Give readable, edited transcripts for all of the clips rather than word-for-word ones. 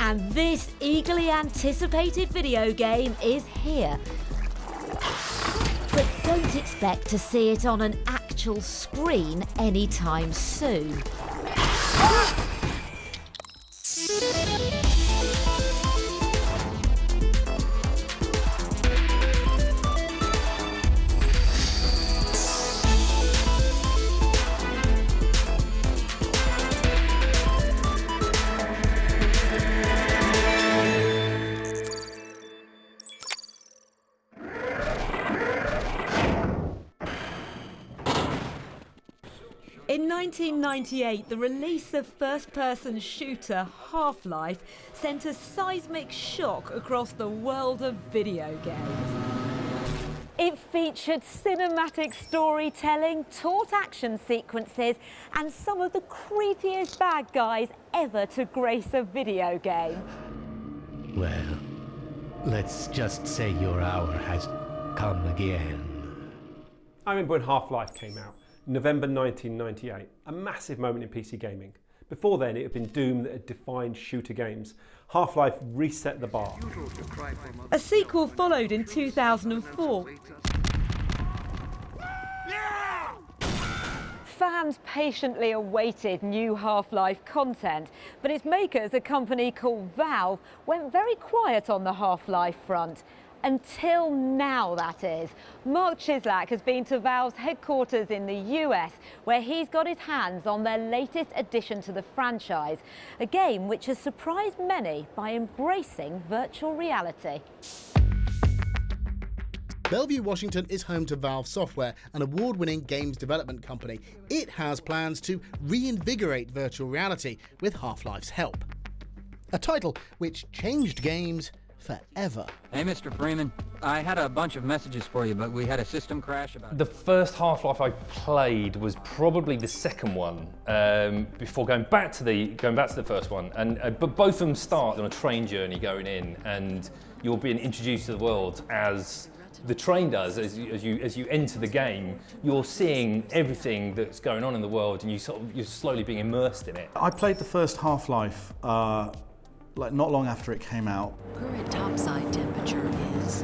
And this eagerly anticipated video game is here. But don't expect to see it on an actual screen anytime soon. In 1998, the release of first-person shooter Half Life sent a seismic shock across the world of video games. It featured cinematic storytelling, taut action sequences, and some of the creepiest bad guys ever to grace a video game. Well, let's just say your hour has come again. I remember when Half Life came out. November 1998, a massive moment in PC gaming. Before then, it had been Doom that had defined shooter games. Half Life reset the bar. A sequel followed in 2004. Fans patiently awaited new Half-Life content, but its makers, a company called Valve, went very quiet on the Half-Life front. Until now, that is. Mark Chislak has been to Valve's headquarters in the US, where he's got his hands on their latest addition to the franchise, a game which has surprised many by embracing virtual reality. Bellevue, Washington is home to Valve Software, an award-winning games development company. It has plans to reinvigorate virtual reality with Half-Life's help. A title which changed games forever. Hey, Mr. Freeman. I had a bunch of messages for you, but we had a system crash about... The first Half-Life I played was probably the second one, before going back to the first one. But both of them start on a train journey going in, and you're being introduced to the world as the train does. As you enter the game, you're seeing everything that's going on in the world, and you're slowly being immersed in it. I played the first Half-Life not long after it came out. Current topside temperature is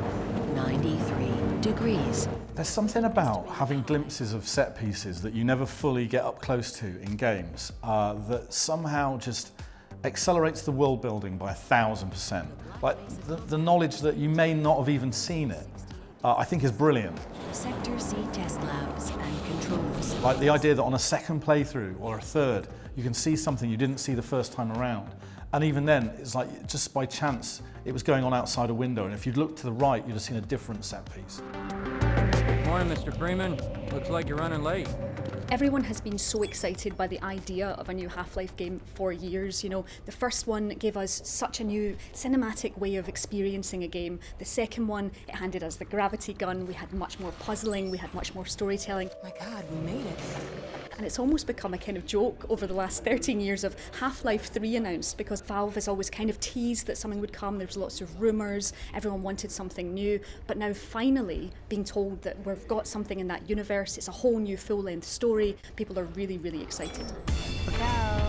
93 degrees. There's something about having glimpses of set pieces that you never fully get up close to in games that somehow just accelerates the world building by 1,000%. Like the knowledge that you may not have even seen it, I think is brilliant. Sector C test labs and controls. Like the idea that on a second playthrough or a third, you can see something you didn't see the first time around. And even then, it's like just by chance, it was going on outside a window, and if you'd looked to the right, you'd have seen a different set piece. Morning, Mr. Freeman. Looks like you're running late. Everyone has been so excited by the idea of a new Half-Life game for years. You know, the first one gave us such a new cinematic way of experiencing a game. The second one, it handed us the gravity gun. We had much more puzzling. We had much more storytelling. My God, we made it. And it's almost become a kind of joke over the last 13 years of Half-Life 3 announced, because Valve has always kind of teased that something would come. There's lots of rumours, everyone wanted something new, but now finally being told that we've got something in that universe, it's a whole new full-length story, people are really, really excited. Look out.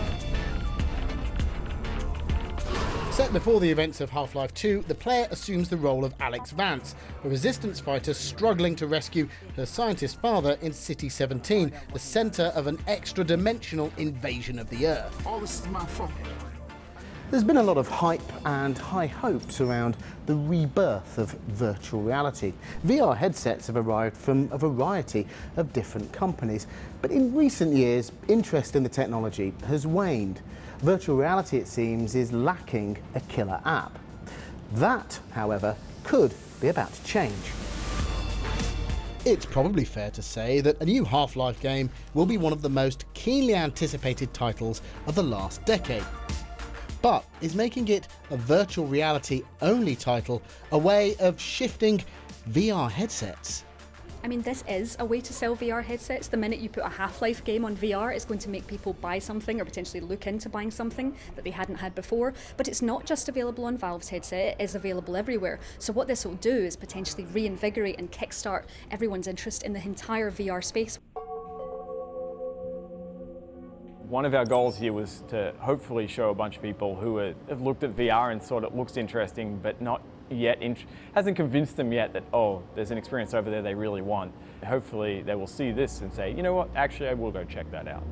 Set before the events of Half-Life 2, the player assumes the role of Alyx Vance, a resistance fighter struggling to rescue her scientist father in City 17, the centre of an extra-dimensional invasion of the Earth. All this is my fault. There's been a lot of hype and high hopes around the rebirth of virtual reality. VR headsets have arrived from a variety of different companies, but in recent years, interest in the technology has waned. Virtual reality, it seems, is lacking a killer app. That, however, could be about to change. It's probably fair to say that a new Half-Life game will be one of the most keenly anticipated titles of the last decade. But is making it a virtual reality only title a way of shifting VR headsets? I mean, this is a way to sell VR headsets. The minute you put a Half-Life game on VR, it's going to make people buy something or potentially look into buying something that they hadn't had before. But it's not just available on Valve's headset, it is available everywhere. So what this will do is potentially reinvigorate and kickstart everyone's interest in the entire VR space. One of our goals here was to hopefully show a bunch of people who have looked at VR and thought it looks interesting, but not yet hasn't convinced them yet that, oh, there's an experience over there they really want. Hopefully they will see this and say, you know what, actually I will go check that out.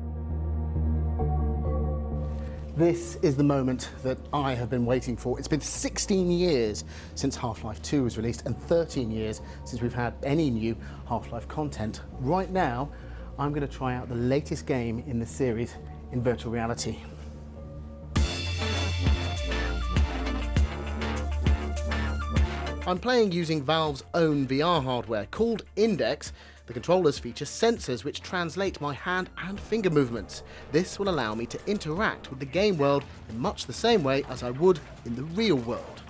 This is the moment that I have been waiting for. It's been 16 years since Half-Life 2 was released and 13 years since we've had any new Half-Life content. Right now, I'm going to try out the latest game in the series in virtual reality. I'm playing using Valve's own VR hardware called Index. The controllers feature sensors which translate my hand and finger movements. This will allow me to interact with the game world in much the same way as I would in the real world.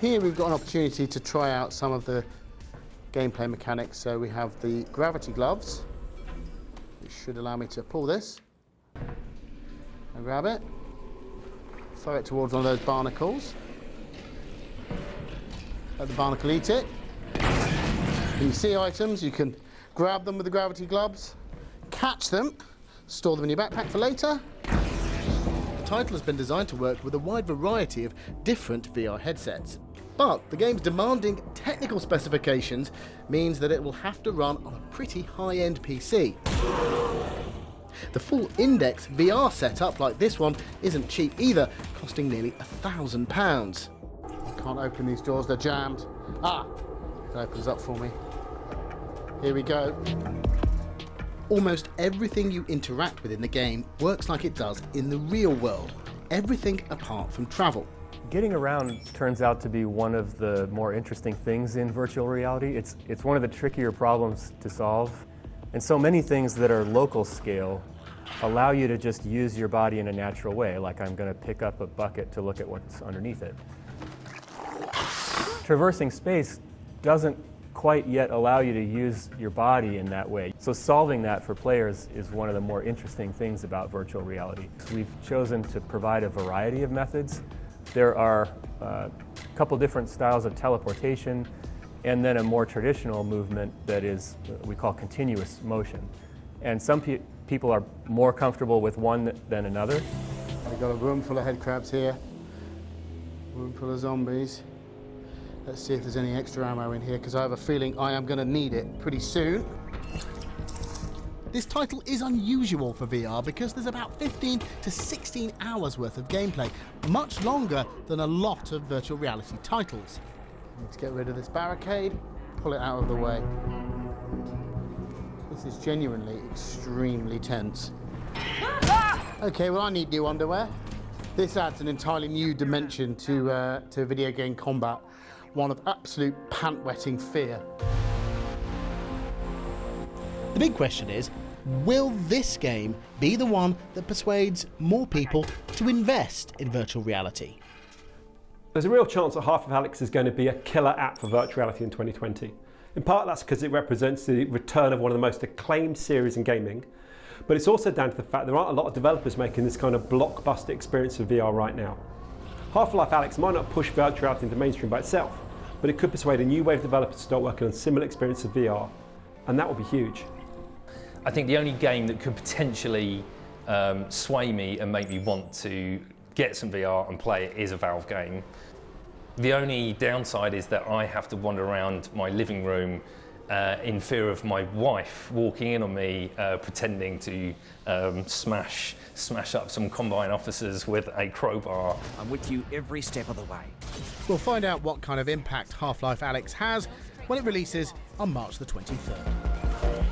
Here we've got an opportunity to try out some of the gameplay mechanics. So we have the gravity gloves, which should allow me to pull this and grab it, throw it towards one of those barnacles. Let the barnacle eat it. When you see items, you can grab them with the gravity gloves, catch them, store them in your backpack for later. The title has been designed to work with a wide variety of different VR headsets. But the game's demanding technical specifications means that it will have to run on a pretty high-end PC. The full Index VR setup like this one isn't cheap either, costing nearly £1,000. I can't open these doors, they're jammed. Ah, it opens up for me. Here we go. Almost everything you interact with in the game works like it does in the real world. Everything apart from travel. Getting around turns out to be one of the more interesting things in virtual reality. It's one of the trickier problems to solve. And so many things that are local scale allow you to just use your body in a natural way, like I'm going to pick up a bucket to look at what's underneath it. Traversing space doesn't quite yet allow you to use your body in that way. So solving that for players is one of the more interesting things about virtual reality. We've chosen to provide a variety of methods. There are a couple different styles of teleportation, and then a more traditional movement that is we call continuous motion. And some people are more comfortable with one than another. I've got a room full of head crabs here, a room full of zombies. Let's see if there's any extra ammo in here, because I have a feeling I am going to need it pretty soon. This title is unusual for VR because there's about 15 to 16 hours worth of gameplay, much longer than a lot of virtual reality titles. Let's get rid of this barricade, pull it out of the way. This is genuinely extremely tense. Okay, well I need new underwear. This adds an entirely new dimension to video game combat. One of absolute pant-wetting fear. The big question is, will this game be the one that persuades more people to invest in virtual reality? There's a real chance that Half Life Alyx is going to be a killer app for virtual reality in 2020. In part that's because it represents the return of one of the most acclaimed series in gaming, but it's also down to the fact there aren't a lot of developers making this kind of blockbuster experience of VR right now. Half Life Alyx might not push virtual reality into mainstream by itself, but it could persuade a new wave of developers to start working on similar experiences of VR, and that would be huge. I think the only game that could potentially sway me and make me want to get some VR and play it is a Valve game. The only downside is that I have to wander around my living room in fear of my wife walking in on me pretending to smash up some Combine officers with a crowbar. I'm with you every step of the way. We'll find out what kind of impact Half Life Alyx has when it releases on March the 23rd.